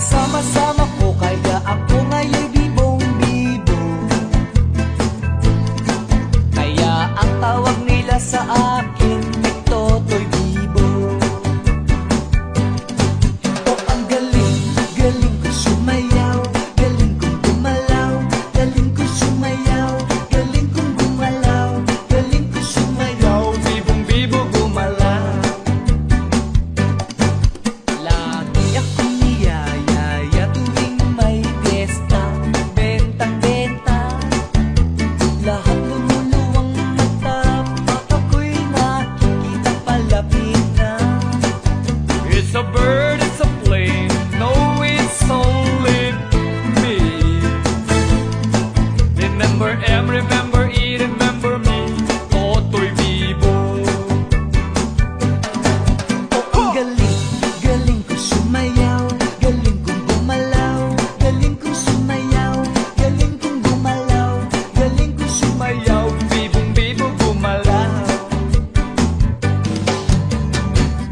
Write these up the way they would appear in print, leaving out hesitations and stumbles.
Sama-sama ko kaya ako ngayon bibong-bibo. Kaya ang tawag nila sa akin Totoy Bibo. Oh, ang galing, galing ko sumayaw, galing kong gumalaw, galing ko sumayaw, galing kong gumalaw, galing ko sumayaw, bibong-bibo gumalaw. Lagi akong niyayaya tuwing may piyesta, bentang-benta, lahat lumuluwang mata, pag ako'y nakikita palapit na. It's a bird, it's a plane, no, it's only me. Remember M, remember E, remember me, Totoy Bibo. Oh, ang galing, galing ko sumayaw, galing kong gumalaw, galing kong sumayaw, galing kong gumalaw, galing kong sumayaw, Bibong-bibo gumalaw.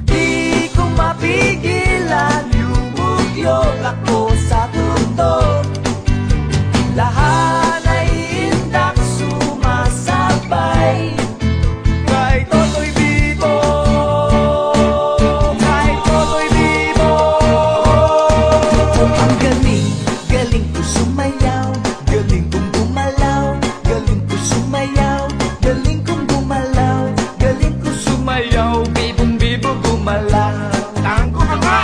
di ko mapigilan, lumugyog ako sa tutok. Lahat ay indak sumasabay kay Totoy Bibo, kay Totoy Bibo. Oh, ang galing, galing ko sumayaw, galing kong gumalaw, galing ko sumayaw, galing kong gumalaw, galing ko Sumayaw, bibong-bibo gumalaw. Tango ka nga!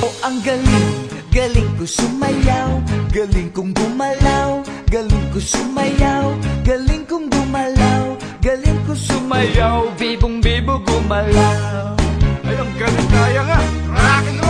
Oh, ang galing, galing ko sumayaw, galing kong gumalaw, galing ko sumayaw, galing kong gumalaw, galing ko Sumayaw, bibong-bibo gumalaw. Ay, ang galing kaya nga! Rock and roll!